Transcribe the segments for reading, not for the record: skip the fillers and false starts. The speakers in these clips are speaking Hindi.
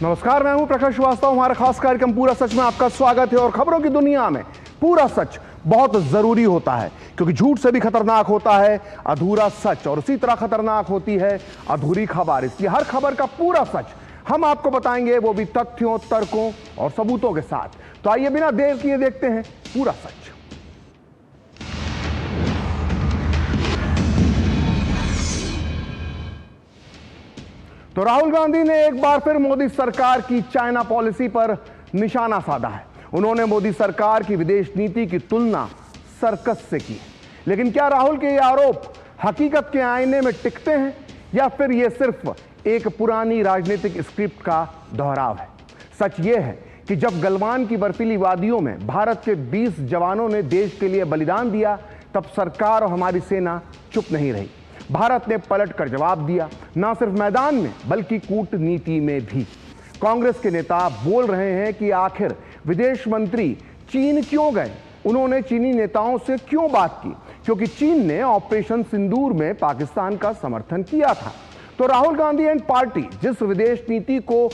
नमस्कार, मैं हूं प्रकाश श्रीवास्तव। हमारा खास कार्यक्रम पूरा सच में आपका स्वागत है। और खबरों की दुनिया में पूरा सच बहुत जरूरी होता है, क्योंकि झूठ से भी खतरनाक होता है अधूरा सच, और उसी तरह खतरनाक होती है अधूरी खबर। इसलिए हर खबर का पूरा सच हम आपको बताएंगे, वो भी तथ्यों, तर्कों और सबूतों के साथ। तो आइए बिना देर किए देखते हैं पूरा सच। तो राहुल गांधी ने एक बार फिर मोदी सरकार की चाइना पॉलिसी पर निशाना साधा है। उन्होंने मोदी सरकार की विदेश नीति की तुलना सर्कस से की। लेकिन क्या राहुल के ये आरोप हकीकत के आईने में टिकते हैं, या फिर ये सिर्फ एक पुरानी राजनीतिक स्क्रिप्ट का दोहराव है? सच ये है कि जब गलवान की बर्फीली वादियों में भारत के 20 जवानों ने देश के लिए बलिदान दिया, तब सरकार और हमारी सेना चुप नहीं रही। भारत ने पलट कर जवाब दिया, न सिर्फ मैदान में बल्कि कूटनीति में भी। कांग्रेस के नेता बोल रहे हैं कि आखिर विदेश मंत्री चीन क्यों गए, उन्होंने चीनी नेताओं से क्यों बात की, क्योंकि चीन ने ऑपरेशन सिंदूर में पाकिस्तान का समर्थन किया था। तो राहुल गांधी एंड पार्टी जिस विदेश नीति को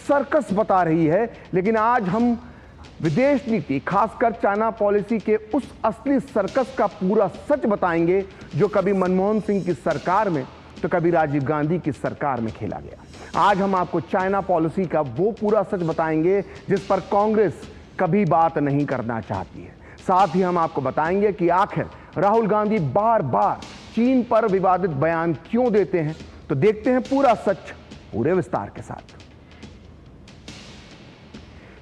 सर्कस बता रही है, लेकिन आज हम विदेश नीति, खासकर चाइना पॉलिसी के उस असली सर्कस का पूरा सच बताएंगे, जो कभी मनमोहन सिंह की सरकार में तो कभी राजीव गांधी की सरकार में खेला गया। आज हम आपको चाइना पॉलिसी का वो पूरा सच बताएंगे जिस पर कांग्रेस कभी बात नहीं करना चाहती है। साथ ही हम आपको बताएंगे कि आखिर राहुल गांधी बार बार चीन पर विवादित बयान क्यों देते हैं। तो देखते हैं पूरा सच पूरे विस्तार के साथ।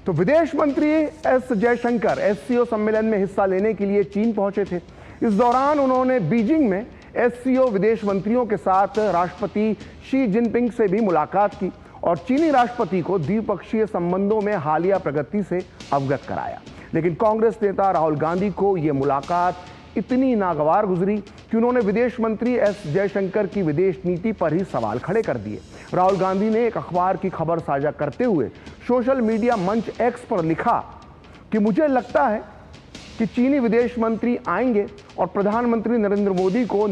तो विदेश मंत्री एस जयशंकर एससीओ सम्मेलन में हिस्सा लेने के लिए चीन पहुंचे थे। इस दौरान उन्होंने बीजिंग में एससीओ विदेश मंत्रियों के साथ राष्ट्रपति शी जिनपिंग से भी मुलाकात की और चीनी राष्ट्रपति को द्विपक्षीय संबंधों में हालिया प्रगति से अवगत कराया। लेकिन कांग्रेस नेता राहुल गांधी को यह मुलाकात इतनी नागवार गुजरी कि उन्होंने विदेश मंत्री एस जयशंकर की विदेश नीति पर ही सवाल खड़े कर दिए। राहुल गांधी ने एक अखबार की खबर साझा करते हुए सोशल मीडिया मंच एक्स पर लिखा कि मुझे लगता है कि चीनी विदेश मंत्री आएंगे और प्रधानमंत्री नरेंद्र मोदी को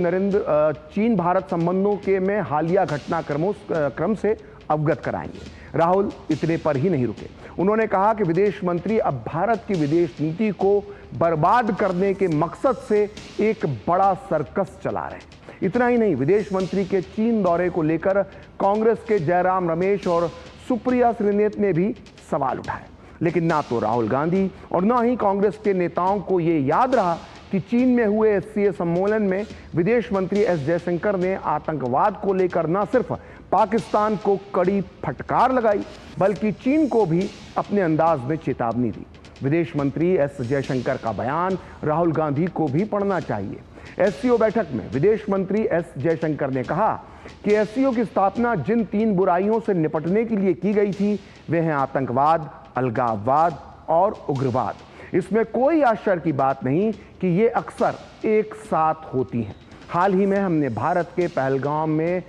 चीन भारत संबंधों के में हालिया घटनाक्रम से अवगत कराएंगे। राहुल इतने पर ही नहीं रुके। उन्होंने कहा कि विदेश मंत्री अब भारत की विदेश नीति को बर्बाद करने के मकसद से एक बड़ा सर्कस चला रहे हैं। इतना ही नहीं, विदेश मंत्री के चीन दौरे को लेकर कांग्रेस के जयराम रमेश और सुप्रिया श्रीनेत ने भी सवाल उठाए। लेकिन ना तो राहुल गांधी और ना ही कांग्रेस के नेताओं को यह याद रहा कि चीन में हुए एससीओ सम्मेलन में विदेश मंत्री एस जयशंकर ने आतंकवाद को लेकर न सिर्फ पाकिस्तान को कड़ी फटकार लगाई, बल्कि चीन को भी अपने अंदाज में चेतावनी दी। विदेश मंत्री एस जयशंकर का बयान राहुल गांधी को भी पढ़ना चाहिए। एससीओ बैठक में विदेश मंत्री एस जयशंकर ने कहा कि एससीओ की स्थापना जिन 3 बुराइयों से निपटने के लिए की गई थी, वे हैं आतंकवाद, अलगाववाद और उग्रवाद। इसमें कोई आश्चर्य की बात नहीं कि ये अक्सर एक साथ होती हैं। हाल ही में हमने भारत के पहलगाम में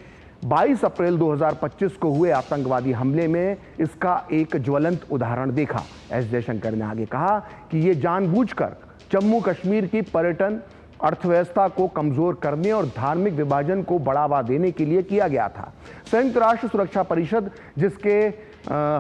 22 अप्रैल 2025 को हुए आतंकवादी हमले में इसका एक ज्वलंत उदाहरण देखा। एस जयशंकर ने आगे कहा कि ये जानबूझकर जम्मू कश्मीर की पर्यटन अर्थव्यवस्था को कमजोर करने और धार्मिक विभाजन को बढ़ावा देने के लिए किया गया था। संयुक्त राष्ट्र सुरक्षा परिषद, जिसके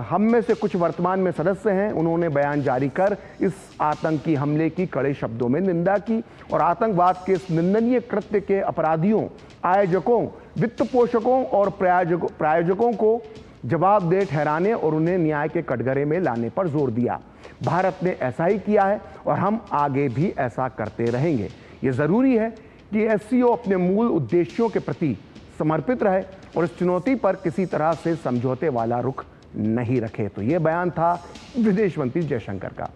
हम में से कुछ वर्तमान में सदस्य हैं, उन्होंने बयान जारी कर इस आतंकी हमले की कड़े शब्दों में निंदा की और आतंकवाद के इस निंदनीय कृत्य के अपराधियों, आयोजकों, वित्त पोषकों और प्रायोजकों को जवाबदेह ठहराने और उन्हें न्याय के कटघरे में लाने पर जोर दिया। भारत ने ऐसा ही किया है और हम आगे भी ऐसा करते रहेंगे। ये जरूरी है कि एससीओ अपने मूल उद्देश्यों के प्रति समर्पित रहे और इस चुनौती पर किसी तरह से समझौते वाला रुख नहीं रखे। तो यह बयान था विदेश मंत्री जयशंकर का।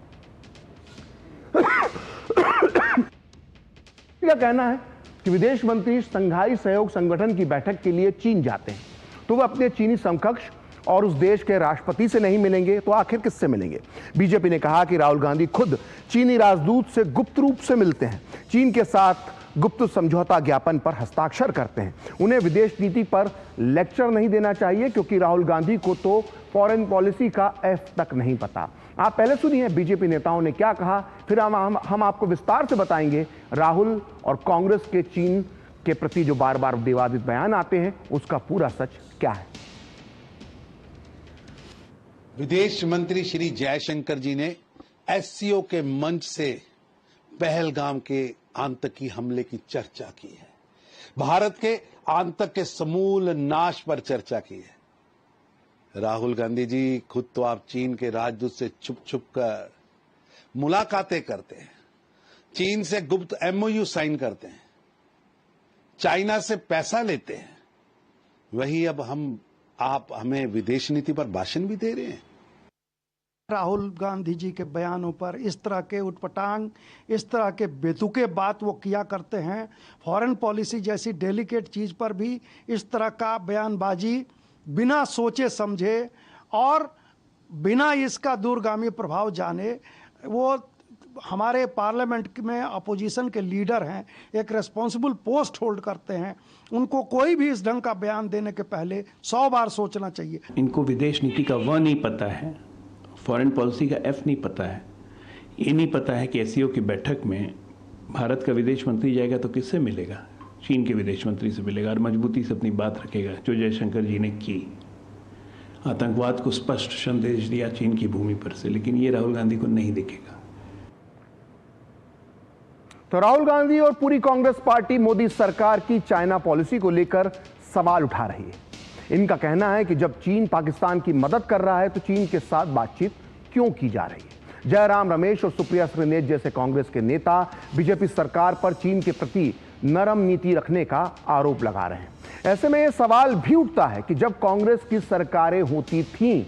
क्या कहना है कि विदेश मंत्री शंघाई सहयोग संगठन की बैठक के लिए चीन जाते हैं तो वह अपने चीनी समकक्ष और उस देश के राष्ट्रपति से नहीं मिलेंगे तो आखिर किससे मिलेंगे? बीजेपी ने कहा कि राहुल गांधी खुद चीनी राजदूत से गुप्त रूप से मिलते हैं, चीन के साथ गुप्त समझौता ज्ञापन पर हस्ताक्षर करते हैं। उन्हें विदेश नीति पर लेक्चर नहीं देना चाहिए, क्योंकि राहुल गांधी को तो फॉरेन पॉलिसी का एफ तक नहीं पता। आप पहले सुनिए बीजेपी नेताओं ने क्या कहा, फिर हम आपको विस्तार से बताएंगे राहुल और कांग्रेस के चीन के प्रति जो बार बार विवादित बयान आते हैं उसका पूरा सच क्या है। विदेश मंत्री श्री जयशंकर जी ने एससीओ के मंच से पहलगाम के आतंकी हमले की चर्चा की है, भारत के आतंक के समूल नाश पर चर्चा की है। राहुल गांधी जी खुद तो आप चीन के राजदूत से छुप छुप कर मुलाकातें करते हैं, चीन से गुप्त एमओयू साइन करते हैं, चाइना से पैसा लेते हैं, वही अब आप हमें विदेश नीति पर भाषण भी दे रहे हैं। राहुल गांधी जी के बयानों पर इस तरह के उटपटांग, इस तरह के बेतुके बात वो किया करते हैं। फॉरेन पॉलिसी जैसी डेलिकेट चीज़ पर भी इस तरह का बयानबाजी बिना सोचे समझे और बिना इसका दूरगामी प्रभाव जाने, वो हमारे पार्लियामेंट में अपोजिशन के लीडर हैं, एक रेस्पॉन्सिबल पोस्ट होल्ड करते हैं, उनको कोई भी इस ढंग का बयान देने के पहले 100 बार सोचना चाहिए। इनको विदेश नीति का व नहीं पता है, फॉरेन पॉलिसी का एफ नहीं पता है, ये नहीं पता है कि एससीओ की बैठक में भारत का विदेश मंत्री जाएगा तो किससे मिलेगा? चीन के विदेश मंत्री से मिलेगा और मजबूती से अपनी बात रखेगा, जो जयशंकर जी ने की। आतंकवाद को स्पष्ट संदेश दिया चीन की भूमि पर से, लेकिन ये राहुल गांधी को नहीं दिखेगा। तो राहुल गांधी और पूरी कांग्रेस पार्टी मोदी सरकार की चाइना पॉलिसी को लेकर सवाल उठा रही है। इनका कहना है कि जब चीन पाकिस्तान की मदद कर रहा है तो चीन के साथ बातचीत क्यों की जा रही है। जयराम रमेश और सुप्रिया श्रीनेत जैसे कांग्रेस के नेता बीजेपी सरकार पर चीन के प्रति नरम नीति रखने का आरोप लगा रहे हैं। ऐसे में यह सवाल भी उठता है कि जब कांग्रेस की सरकारें होती थीं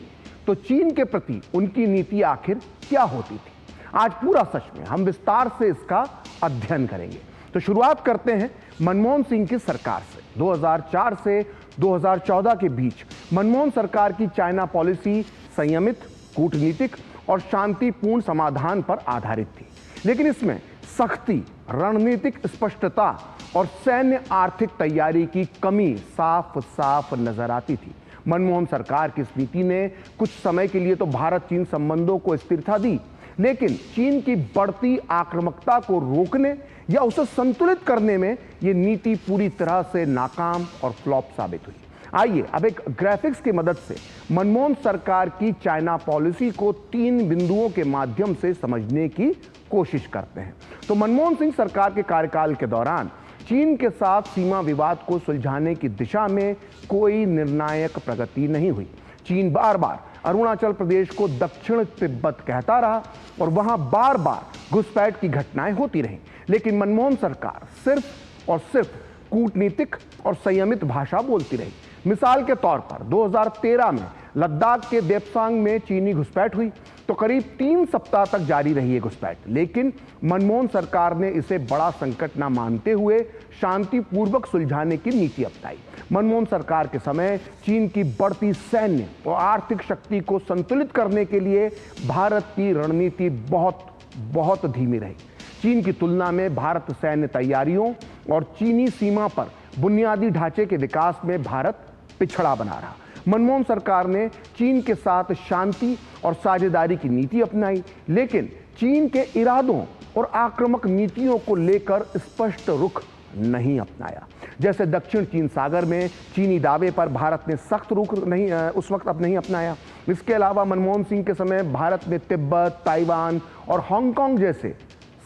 तो चीन के प्रति उनकी नीति आखिर क्या होती थी। आज पूरा सच में हम विस्तार से इसका अध्ययन करेंगे। तो शुरुआत करते हैं मनमोहन सिंह की सरकार से। 2004 से 2014 के बीच मनमोहन सरकार की चाइना पॉलिसी संयमित, कूटनीतिक और शांतिपूर्ण समाधान पर आधारित थी, लेकिन इसमें सख्ती, रणनीतिक स्पष्टता और सैन्य आर्थिक तैयारी की कमी साफ साफ नजर आती थी। मनमोहन सरकार की इस नीति ने कुछ समय के लिए तो भारत चीन संबंधों को स्थिरता दी, लेकिन चीन की बढ़ती आक्रामकता को रोकने या उसे संतुलित करने में यह नीति पूरी तरह से नाकाम और फ्लॉप साबित हुई। आइए अब एक ग्राफिक्स की मदद से मनमोहन सरकार की चाइना पॉलिसी को 3 बिंदुओं के माध्यम से समझने की कोशिश करते हैं। तो मनमोहन सिंह सरकार के कार्यकाल के दौरान चीन के साथ सीमा विवाद को सुलझाने की दिशा में कोई निर्णायक प्रगति नहीं हुई। चीन बार बार अरुणाचल प्रदेश को दक्षिण तिब्बत कहता रहा और वहां बार बार घुसपैठ की घटनाएं होती रहीं, लेकिन मनमोहन सरकार सिर्फ और सिर्फ कूटनीतिक और संयमित भाषा बोलती रही। मिसाल के तौर पर 2013 में लद्दाख के देपसांग में चीनी घुसपैठ हुई तो करीब 3 सप्ताह तक जारी रही है घुसपैठ, लेकिन मनमोहन सरकार ने इसे बड़ा संकट न मानते हुए शांतिपूर्वक सुलझाने की नीति अपनाई। मनमोहन सरकार के समय चीन की बढ़ती सैन्य और आर्थिक शक्ति को संतुलित करने के लिए भारत की रणनीति बहुत धीमी रही। चीन की तुलना में भारत सैन्य तैयारियों और चीनी सीमा पर बुनियादी ढांचे के विकास में भारत पिछड़ा बना रहा। मनमोहन सरकार ने चीन के साथ शांति और साझेदारी की नीति अपनाई, लेकिन चीन के इरादों और आक्रामक नीतियों को लेकर स्पष्ट रुख नहीं अपनाया। जैसे दक्षिण चीन सागर में चीनी दावे पर भारत ने सख्त रुख उस वक्त नहीं अपनाया। इसके अलावा मनमोहन सिंह के समय भारत ने तिब्बत, ताइवान और हांगकांग जैसे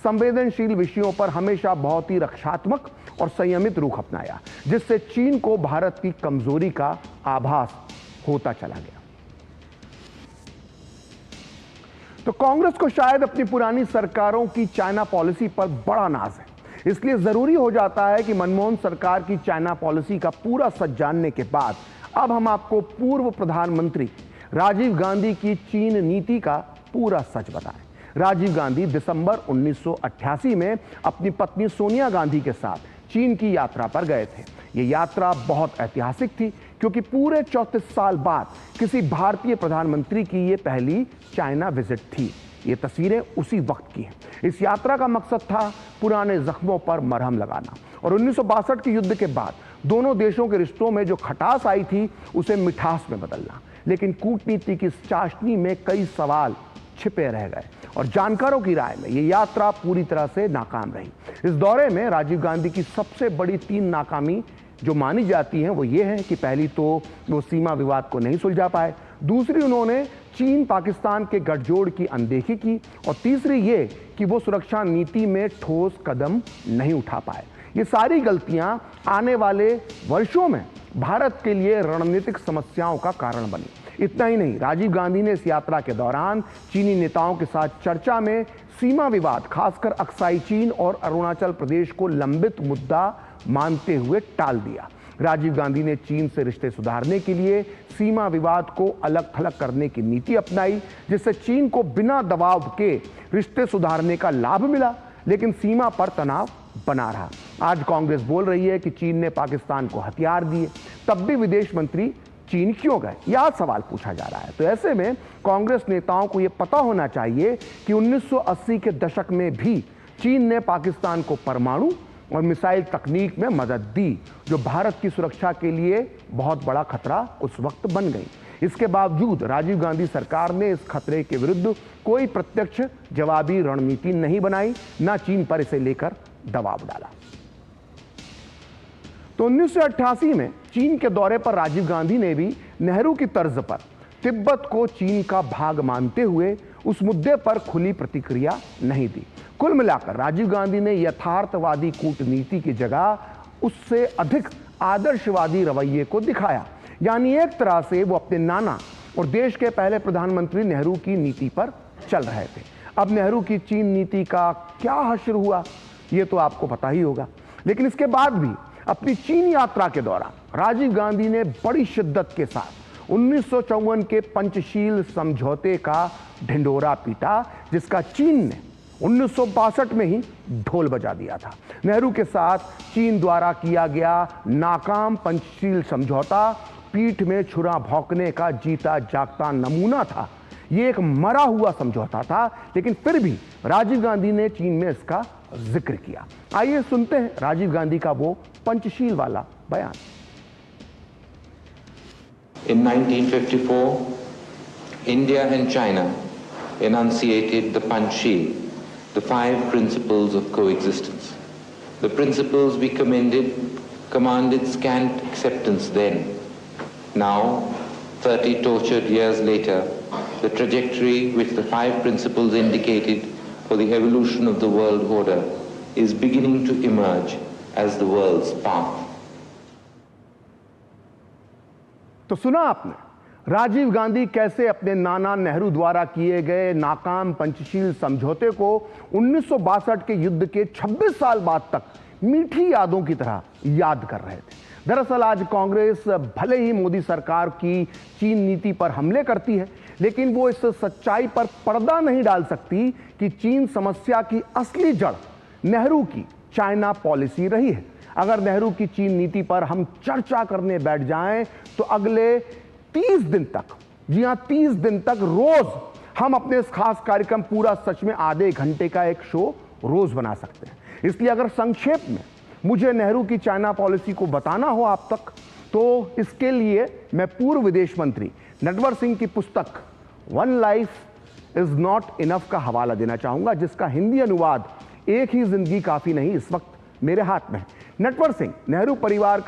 संवेदनशील विषयों पर हमेशा बहुत ही रक्षात्मक और संयमित रुख अपनाया, जिससे चीन को भारत की कमजोरी का आभास होता चला गया। तो कांग्रेस को शायद अपनी पुरानी सरकारों की चाइना पॉलिसी पर बड़ा नाज है, इसलिए जरूरी हो जाता है कि मनमोहन सरकार की चाइना पॉलिसी का पूरा सच जानने के बाद अब हम आपको पूर्व प्रधानमंत्री राजीव गांधी की चीन नीति का पूरा सच बताएं। राजीव गांधी दिसंबर 1988 में अपनी पत्नी सोनिया गांधी के साथ चीन की यात्रा पर गए थे। यह यात्रा बहुत ऐतिहासिक थी क्योंकि पूरे 34 साल बाद किसी भारतीय प्रधानमंत्री की यह पहली चाइना विजिट थी। ये तस्वीरें उसी वक्त की हैं। इस यात्रा का मकसद था पुराने जख्मों पर मरहम लगाना और 1962 के युद्ध के बाद दोनों देशों के रिश्तों में जो खटास आई थी उसे मिठास में बदलना। लेकिन कूटनीति की इस चाशनी में कई सवाल छिपे रह गए और जानकारों की राय में यह यात्रा पूरी तरह से नाकाम रही। इस दौरे में राजीव गांधी की सबसे बड़ी 3 नाकामी जो मानी जाती हैं वो ये है कि पहली तो वो सीमा विवाद को नहीं सुलझा पाए, दूसरी उन्होंने चीन पाकिस्तान के गठजोड़ की अनदेखी की, और तीसरी ये कि वो सुरक्षा नीति में ठोस कदम नहीं उठा पाए। ये सारी गलतियां आने वाले वर्षों में भारत के लिए रणनीतिक समस्याओं का कारण बनी। इतना ही नहीं, राजीव गांधी ने इस यात्रा के दौरान चीनी नेताओं के साथ चर्चा में सीमा विवाद, खासकर अक्साई चीन और अरुणाचल प्रदेश को लंबित मुद्दा मानते हुए टाल दिया। राजीव गांधी ने चीन से रिश्ते सुधारने के लिए सीमा विवाद को अलग थलग करने की नीति अपनाई, जिससे चीन को बिना दबाव के रिश्ते सुधारने का लाभ मिला, लेकिन सीमा पर तनाव बना रहा। आज कांग्रेस बोल रही है कि चीन ने पाकिस्तान को हथियार दिए, तब भी विदेश मंत्री चीन क्यों गए, यह सवाल पूछा जा रहा है। तो ऐसे में कांग्रेस नेताओं को यह पता होना चाहिए कि 1980 के दशक में भी चीन ने पाकिस्तान को परमाणु और मिसाइल तकनीक में मदद दी, जो भारत की सुरक्षा के लिए बहुत बड़ा खतरा उस वक्त बन गई। इसके बावजूद राजीव गांधी सरकार ने इस खतरे के विरुद्ध कोई प्रत्यक्ष जवाबी रणनीति नहीं बनाई, ना चीन पर इसे लेकर दबाव डाला। तो 1988 में चीन के दौरे पर राजीव गांधी ने भी नेहरू की तर्ज पर तिब्बत को चीन का भाग मानते हुए उस मुद्दे पर खुली प्रतिक्रिया नहीं दी। कुल मिलाकर राजीव गांधी ने यथार्थवादी कूटनीति की जगह उससे अधिक आदर्शवादी रवैये को दिखाया, यानी एक तरह से वो अपने नाना और देश के पहले प्रधानमंत्री नेहरू की नीति पर चल रहे थे। अब नेहरू की चीन नीति का क्या हश्र हुआ, ये तो आपको पता ही होगा। लेकिन इसके बाद भी अपनी चीन यात्रा के दौरान राजीव गांधी ने बड़ी शिद्दत के साथ 1954 के पंचशील समझौते का ढिंढोरा पीटा, जिसका चीन ने 1962 में ही ढोल बजा दिया था। नेहरू के साथ चीन द्वारा किया गया नाकाम पंचशील समझौता पीठ में छुरा भौंकने का जीता जागता नमूना था। ये एक मरा हुआ समझौता था, लेकिन फिर भी राजीव गांधी ने चीन में इसका जिक्र किया। आइए सुनते हैं राजीव गांधी का वो पंचशील वाला बयान। In 1954, India and China enunciated the Panchsheel, the 5 principles of coexistence. The principles we commanded scant acceptance then. Now, 30 tortured years later, the trajectory which the 5 principles indicated for the evolution of the world order is beginning to emerge as the world's path. तो सुना आपने राजीव गांधी कैसे अपने नाना नेहरू द्वारा किए गए नाकाम पंचशील समझौते को 1962 के युद्ध के 26 साल बाद तक मीठी यादों की तरह याद कर रहे थे। दरअसल आज कांग्रेस भले ही मोदी सरकार की चीन नीति पर हमले करती है, लेकिन वो इस सच्चाई पर पर्दा नहीं डाल सकती कि चीन समस्या की असली जड़ नेहरू की चाइना पॉलिसी रही है। अगर नेहरू की चीन नीति पर हम चर्चा करने बैठ जाएं तो अगले 30 दिन तक, जी हां 30 दिन तक रोज हम अपने इस खास कार्यक्रम पूरा सच में आधे घंटे का एक शो रोज बना सकते हैं। इसलिए अगर संक्षेप में मुझे नेहरू की चाइना पॉलिसी को बताना हो आप तक, तो इसके लिए मैं पूर्व विदेश मंत्री नटवर सिंह की पुस्तक one life is not enough का हवाला देना चाहूंगा, जिसका हिंदी अनुवाद एक ही जिंदगी काफी नहीं इस वक्त मेरे हाथ में है। नटवर सिंह नेहरू परिवार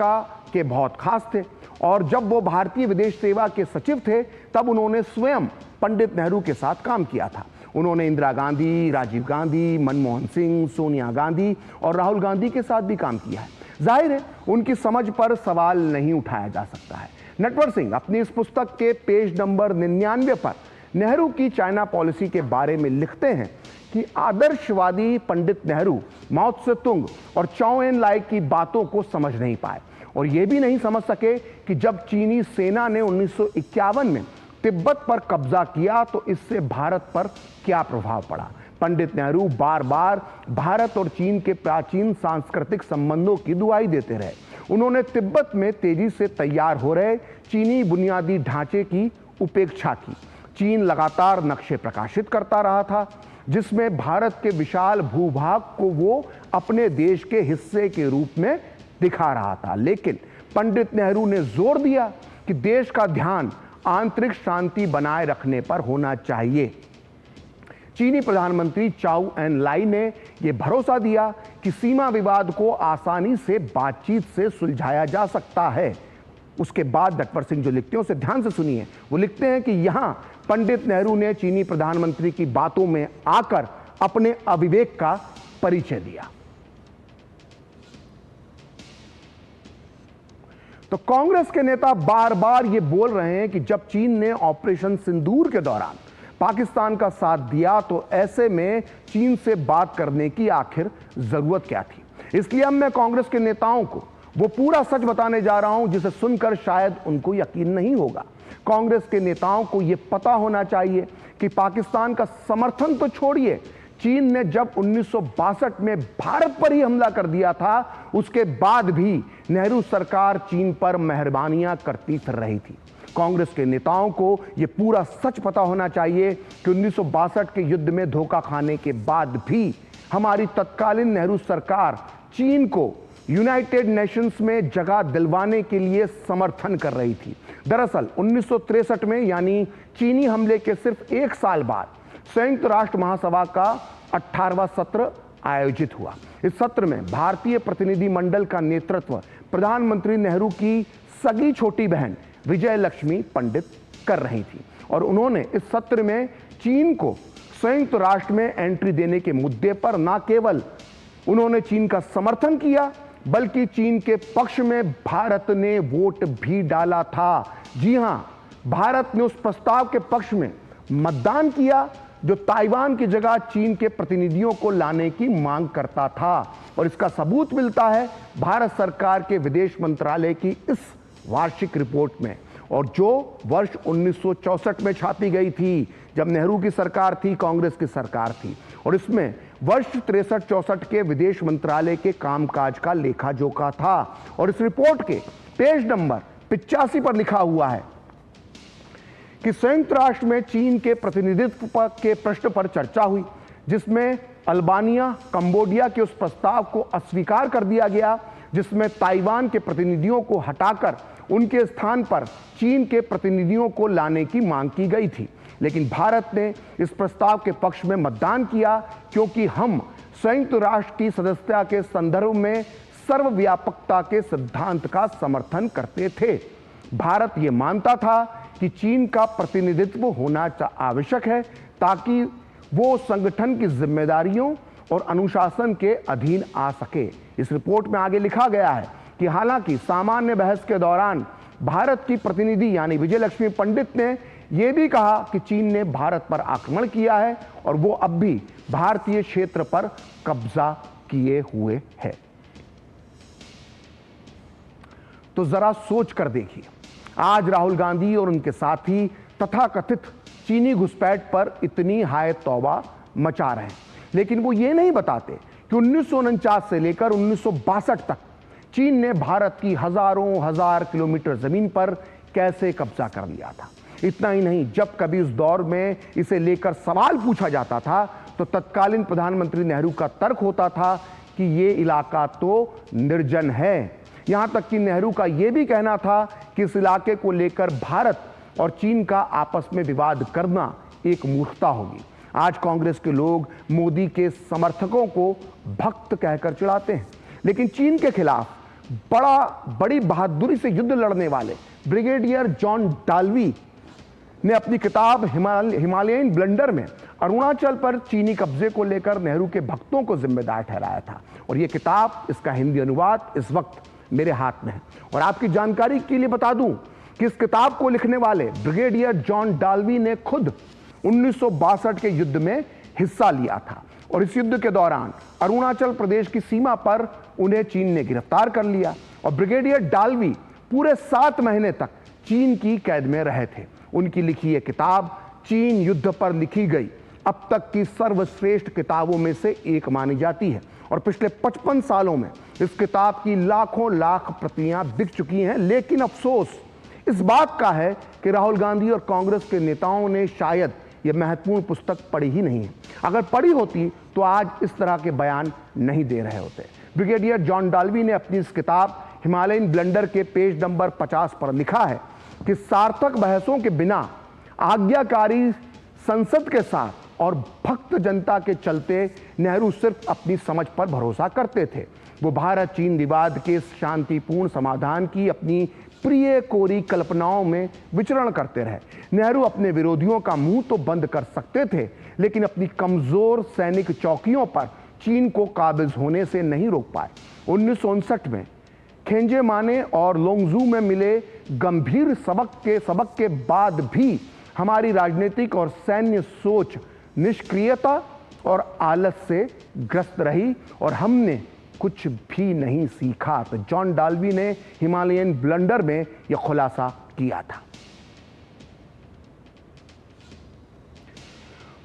के बहुत खास थे, और जब वो भारतीय विदेश सेवा के सचिव थे तब उन्होंने स्वयं पंडित नेहरू के साथ काम किया था। उन्होंने इंदिरा गांधी, राजीव गांधी, मनमोहन सिंह, सोनिया गांधी और राहुल गांधी के साथ भी काम किया है। जाहिर है उनकी समझ पर सवाल नहीं उठाया जा सकता है। नटवर सिंह अपनी इस पुस्तक के पेज नंबर 99 पर नेहरू की चाइना पॉलिसी के बारे में लिखते हैं कि आदर्शवादी पंडित नेहरू माओ त्से तुंग और चौ एन लाई की बातों को समझ नहीं पाए, और यह भी नहीं समझ सके कि जब चीनी सेना ने 1951 में तिब्बत पर कब्जा किया तो इससे भारत पर क्या प्रभाव पड़ा। पंडित नेहरू बार बार भारत और चीन के प्राचीन सांस्कृतिक संबंधों की दुहाई देते रहे। उन्होंने तिब्बत में तेजी से तैयार हो रहे चीनी बुनियादी ढांचे की उपेक्षा की। चीन लगातार नक्शे प्रकाशित करता रहा था, जिसमें भारत के विशाल भूभाग को वो अपने देश के हिस्से के रूप में दिखा रहा था। लेकिन पंडित नेहरू ने जोर दिया कि देश का ध्यान आंतरिक शांति बनाए रखने पर होना चाहिए। चीनी प्रधानमंत्री चाउ एन लाई ने यह भरोसा दिया कि सीमा विवाद को आसानी से बातचीत से सुलझाया जा सकता है। उसके बाद नटवर सिंह जो लिखते हैं उसे ध्यान से सुनिए। वो लिखते हैं कि यहां पंडित नेहरू ने चीनी प्रधानमंत्री की बातों में आकर अपने अविवेक का परिचय दिया। तो कांग्रेस के नेता बार बार यह बोल रहे हैं कि जब चीन ने ऑपरेशन सिंदूर के दौरान पाकिस्तान का साथ दिया तो ऐसे में चीन से बात करने की आखिर जरूरत क्या थी। इसलिए अब मैं कांग्रेस के नेताओं को वो पूरा सच बताने जा रहा हूं जिसे सुनकर शायद उनको यकीन नहीं होगा। कांग्रेस के नेताओं को यह पता होना चाहिए कि पाकिस्तान का समर्थन तो छोड़िए, चीन ने जब 1962 में भारत पर ही हमला कर दिया था उसके बाद भी नेहरू सरकार चीन पर मेहरबानियां करती फिर रही थी। कांग्रेस के नेताओं को यह पूरा सच पता होना चाहिए कि 1962 के युद्ध में धोखा खाने के बाद भी हमारी तत्कालीन नेहरू सरकार चीन को यूनाइटेड नेशंस में जगह दिलवाने के लिए समर्थन कर रही थी। दरअसल 1963 में यानी चीनी हमले के सिर्फ एक साल बाद संयुक्त राष्ट्र महासभा का 18वां सत्र आयोजित हुआ। इस सत्र में भारतीय प्रतिनिधि मंडल का नेतृत्व प्रधानमंत्री नेहरू की सगी छोटी बहन विजय लक्ष्मी पंडित कर रही थी और उन्होंने इस सत्र में चीन को संयुक्त राष्ट्र में एंट्री देने के मुद्दे पर न केवल उन्होंने चीन का समर्थन किया बल्कि चीन के पक्ष में भारत ने वोट भी डाला था। जी हां, भारत ने उस प्रस्ताव के पक्ष में मतदान किया जो ताइवान की जगह चीन के प्रतिनिधियों को लाने की मांग करता था और इसका सबूत मिलता है भारत सरकार के विदेश मंत्रालय की इस वार्षिक रिपोर्ट में और जो वर्ष 1964 में छापी गई थी जब नेहरू की सरकार थी, कांग्रेस की सरकार थी और इसमें वर्ष 63-64 के विदेश मंत्रालय के कामकाज का लेखा जोखा था और इस रिपोर्ट के पेज नंबर 85 पर लिखा हुआ है कि संयुक्त राष्ट्र में चीन के प्रतिनिधित्व के प्रश्न पर चर्चा हुई जिसमें अल्बानिया, कंबोडिया के उस प्रस्ताव को अस्वीकार कर दिया गया जिसमें ताइवान के प्रतिनिधियों को हटाकर उनके स्थान पर चीन के प्रतिनिधियों को लाने की मांग की गई थी। लेकिन भारत ने इस प्रस्ताव के पक्ष में मतदान किया क्योंकि हम संयुक्त राष्ट्र की सदस्यता के संदर्भ में सर्वव्यापकता के सिद्धांत का समर्थन करते थे। भारत ये मानता था कि चीन का प्रतिनिधित्व होना आवश्यक है ताकि वो संगठन की जिम्मेदारियों और अनुशासन के अधीन आ सके। इस रिपोर्ट में आगे लिखा गया है कि हालांकि सामान्य बहस के दौरान भारत की प्रतिनिधि यानी विजय लक्ष्मी पंडित ने यह भी कहा कि चीन ने भारत पर आक्रमण किया है और वो अब भी भारतीय क्षेत्र पर कब्जा किए हुए है। तो जरा सोच कर देखिए, आज राहुल गांधी और उनके साथी तथाकथित चीनी घुसपैठ पर इतनी हाय तौबा मचा रहे हैं लेकिन वो ये नहीं बताते कि 1949 से लेकर 1962 तक चीन ने भारत की हजारों हजार किलोमीटर जमीन पर कैसे कब्जा कर लिया था। इतना ही नहीं, जब कभी उस दौर में इसे लेकर सवाल पूछा जाता था तो तत्कालीन प्रधानमंत्री नेहरू का तर्क होता था कि ये इलाका तो निर्जन है। यहां तक कि नेहरू का यह भी कहना था कि इस इलाके को लेकर भारत और चीन का आपस में विवाद करना एक मूर्खता होगी। आज कांग्रेस के लोग मोदी के समर्थकों को भक्त कहकर चिढ़ाते हैं लेकिन चीन के खिलाफ बड़ी बहादुरी से युद्ध लड़ने वाले ब्रिगेडियर जॉन डाल्वी ने अपनी किताब हिमालयन ब्लंडर में अरुणाचल पर चीनी कब्जे को लेकर नेहरू के भक्तों को जिम्मेदार ठहराया था और यह किताब, इसका हिंदी अनुवाद इस वक्त मेरे हाथ में है। और आपकी जानकारी के लिए बता दूं कि इस किताब को लिखने वाले ब्रिगेडियर जॉन डाल्वी ने खुद 1962 के युद्ध में हिस्सा लिया था और इस युद्ध के दौरान अरुणाचल प्रदेश की सीमा पर उन्हें चीन ने गिरफ्तार कर लिया और ब्रिगेडियर डाल्वी पूरे 7 महीने तक चीन की कैद में रहे थे। उनकी लिखी यह किताब चीन युद्ध पर लिखी गई अब तक की सर्वश्रेष्ठ किताबों में से एक मानी जाती है और पिछले 55 सालों में इस किताब की लाखों लाख प्रतियां बिक चुकी हैं। लेकिन अफसोस इस बात का है कि राहुल गांधी और कांग्रेस के नेताओं ने शायद यह महत्वपूर्ण पुस्तक पढ़ी ही नहीं है। अगर पढ़ी होती तो आज इस तरह के बयान नहीं दे रहे होते। ब्रिगेडियर जॉन डाल्वी ने अपनी इस किताब हिमालयन ब्लंडर के पेज नंबर 50 पर लिखा है कि सार्थक बहसों के बिना आज्ञाकारी संसद के साथ और भक्त जनता के चलते नेहरू सिर्फ अपनी समझ पर भरोसा करते थे। वो भारत चीन विवाद के शांतिपूर्ण समाधान की अपनी प्रिय कोरी कल्पनाओं में विचरण करते रहे। नेहरू अपने विरोधियों का मुंह तो बंद कर सकते थे, लेकिन अपनी कमजोर सैनिक चौकियों पर चीन को काबिज होने से नहीं रोक पाए। 1959 में खेंजे माने और लोंगजू में मिले गंभीर सबक के बाद भी हमारी राजनीतिक और सैन्य सोच निष्क्रियता और आलस से ग्रस्त रही और हमने कुछ भी नहीं सीखा। तो जॉन डाल्बी ने हिमालयन ब्लंडर में यह खुलासा किया था।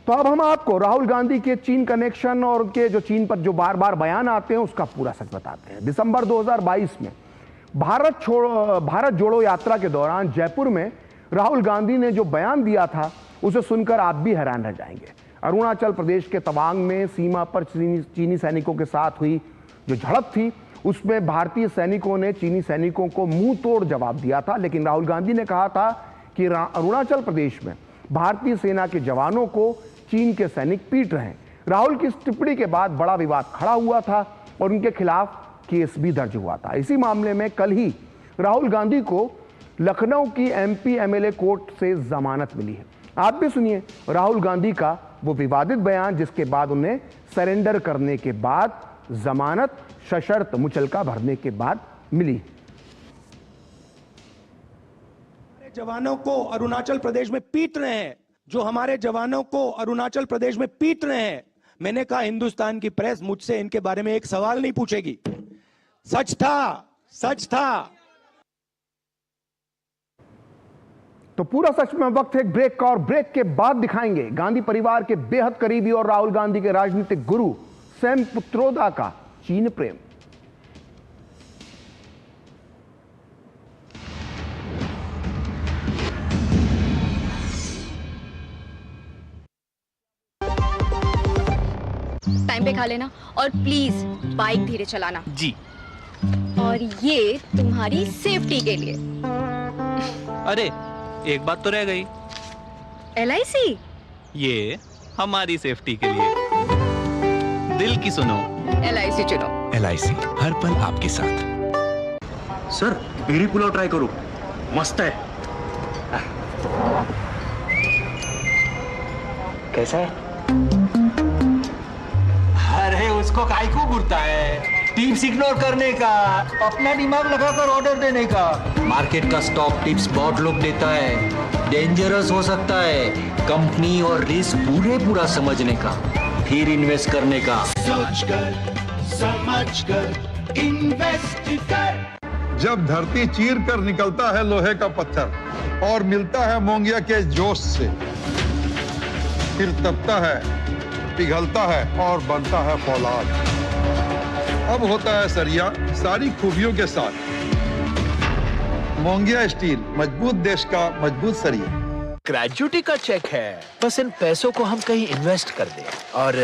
तो अब हम आपको राहुल गांधी के चीन कनेक्शन और उनके जो चीन पर जो बार बार बयान आते हैं उसका पूरा सच बताते हैं। दिसंबर 2022 में भारत जोड़ो यात्रा के दौरान जयपुर में राहुल गांधी ने जो बयान दिया था उसे सुनकर आप भी हैरान रह जाएंगे। अरुणाचल प्रदेश के तवांग में सीमा पर चीनी सैनिकों के साथ हुई जो झड़प थी उसमें भारतीय सैनिकों ने चीनी सैनिकों को मुंह तोड़ जवाब दिया था, लेकिन राहुल गांधी ने कहा था कि अरुणाचल प्रदेश में भारतीय सेना के जवानों को चीन के सैनिक पीट रहे हैं। राहुल की इस टिप्पणी के बाद बड़ा विवाद खड़ा हुआ था और उनके खिलाफ केस भी दर्ज हुआ था। इसी मामले में कल ही राहुल गांधी को लखनऊ की एमपी एमएलए कोर्ट से जमानत मिली है। आप भी सुनिए राहुल गांधी का वो विवादित बयान जिसके बाद उन्हें सरेंडर करने के बाद जमानत सशर्त मुचलका भरने के बाद मिली। जवानों को अरुणाचल प्रदेश में पीट रहे हैं, जो हमारे जवानों को अरुणाचल प्रदेश में पीट रहे हैं। मैंने कहा हिंदुस्तान की प्रेस मुझसे इनके बारे में एक सवाल नहीं पूछेगी। सच था। तो पूरा सच में वक्त है एक ब्रेक का और ब्रेक के बाद दिखाएंगे गांधी परिवार के बेहद करीबी और राहुल गांधी के राजनीतिक गुरु सैम पित्रोदा का चीन प्रेम। टाइम पे खा लेना और प्लीज बाइक धीरे चलाना जी। और ये तुम्हारी सेफ्टी के लिए। अरे एक बात तो रह गई। LIC ये हमारी सेफ्टी के लिए। दिल की सुनो, LIC चुनो। LIC हर पल आपके साथ। सर बेरी पुलाव ट्राई करो, मस्त है। कैसा है? अरे उसको काहे को घूरता है? टिप्स इग्नोर करने का, अपना दिमाग लगाकर ऑर्डर देने का। मार्केट का स्टॉक टिप्स बहुत लोग देता है, डेंजरस हो सकता है। कंपनी और रिस्क पूरा समझने का, फिर इन्वेस्ट करने का। सोच कर समझ कर इन्वेस्ट कर। जब धरती चीर कर निकलता है लोहे का पत्थर और मिलता है मोंगिया के जोश से, फिर तपता है, पिघलता है और बनता है फौलाद। अब होता है सरिया सारी खूबियों के साथ। मोंगिया स्टील, मजबूत देश का मजबूत सरिया। ग्रेजुटी का चेक है, बस इन पैसों को हम कहीं इन्वेस्ट कर दें और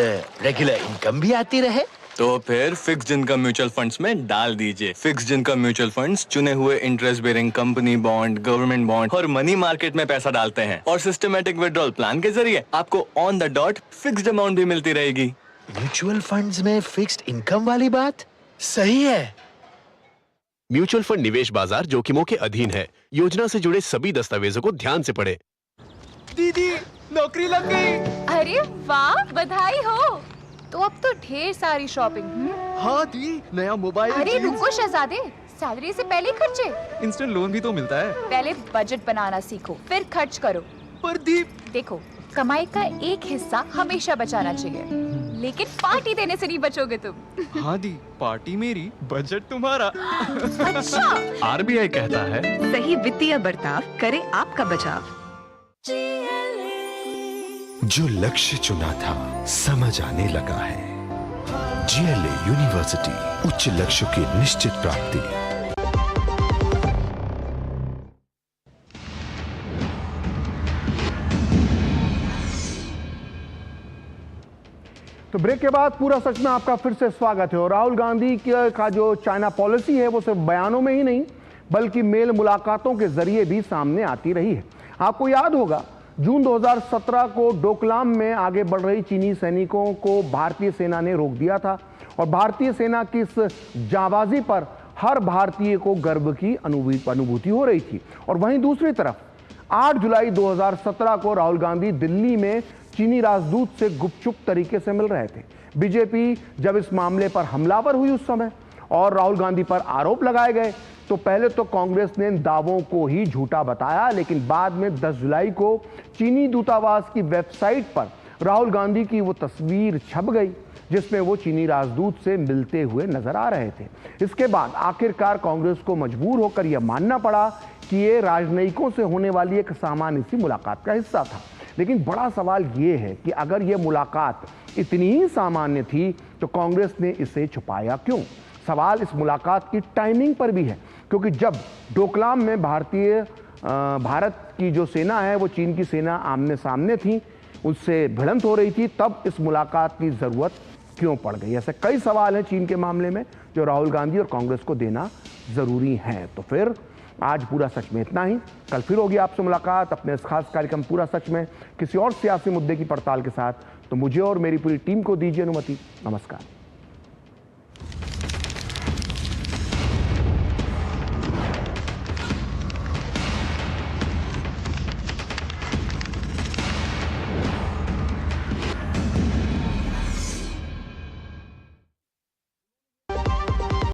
रेगुलर इनकम भी आती रहे। तो फिर फिक्स्ड इनकम म्यूचुअल फंड्स में डाल दीजिए। फिक्स्ड इनकम म्यूचुअल फंड्स चुने हुए interest bearing company bond, government bond और मनी मार्केट में पैसा डालते हैं और सिस्टमैटिक विड्रॉल प्लान के जरिए आपको on the dot fixed amount भी मिलती रहेगी। म्यूचुअल फंड्स में फिक्स्ड इनकम वाली बात सही है। म्यूचुअल फंड निवेश बाजार जोखिमों के अधीन है। योजना से जुड़े सभी दस्तावेजों को ध्यान से पढ़ें। दीदी नौकरी लग गई। अरे वाह, बधाई हो। तो अब तो ढेर सारी शॉपिंग। हाँ दी, नया मोबाइल। अरे रुको शहजादे, सैलरी से पहले खर्चे। इंस्टेंट लोन भी तो मिलता है। पहले बजट बनाना सीखो, फिर खर्च करो। पर दी देखो, कमाई का एक हिस्सा हमेशा बचाना चाहिए, लेकिन पार्टी देने से नहीं बचोगे तुम। हाँ दी, पार्टी मेरी, बजट तुम्हारा। अच्छा। RBI कहता है सही वित्तीय बर्ताव करे आपका बचाव। जो लक्ष्य चुना था समझ आने लगा है। GLA यूनिवर्सिटी, उच्च लक्ष्य की निश्चित प्राप्ति। तो ब्रेक के बाद पूरा सच में आपका फिर से स्वागत है। और राहुल गांधी का जो चाइना पॉलिसी है वो सिर्फ बयानों में ही नहीं बल्कि मेल मुलाकातों के जरिए भी सामने आती रही है। आपको याद होगा जून 2017 को डोकलाम में आगे बढ़ रही चीनी सैनिकों को भारतीय सेना ने रोक दिया था और भारतीय सेना की इस जाबाजी पर हर भारतीय को गर्व की अनुभूति हो रही थी। और वहीं दूसरी तरफ 8 जुलाई 2017 को राहुल गांधी दिल्ली में चीनी राजदूत से गुपचुप तरीके से मिल रहे थे। बीजेपी जब इस मामले पर हमलावर हुई उस समय और राहुल गांधी पर आरोप लगाए गए तो पहले तो कांग्रेस ने इन दावों को ही झूठा बताया, लेकिन बाद में 10 जुलाई को चीनी दूतावास की वेबसाइट पर राहुल गांधी की वो तस्वीर छप गई जिसमें वो चीनी राजदूत से मिलते हुए नजर आ रहे थे। इसके बाद आखिरकार कांग्रेस को मजबूर होकर यह मानना पड़ा कि ये राजनयिकों से होने वाली एक सामान्य सी मुलाकात का हिस्सा था। लेकिन बड़ा सवाल ये है कि अगर ये मुलाकात इतनी ही सामान्य थी तो कांग्रेस ने इसे छुपाया क्यों? सवाल इस मुलाकात की टाइमिंग पर भी है, क्योंकि जब डोकलाम में भारत की जो सेना है वो चीन की सेना आमने सामने थी, उससे भिड़ंत हो रही थी, तब इस मुलाकात की जरूरत क्यों पड़ गई? ऐसे कई सवाल हैं चीन के मामले में जो राहुल गांधी और कांग्रेस को देना जरूरी है। तो फिर आज पूरा सच में इतना ही। कल फिर होगी आपसे मुलाकात अपने इस खास कार्यक्रम पूरा सच में किसी और सियासी मुद्दे की पड़ताल के साथ। तो मुझे और मेरी पूरी टीम को दीजिए अनुमति। नमस्कार।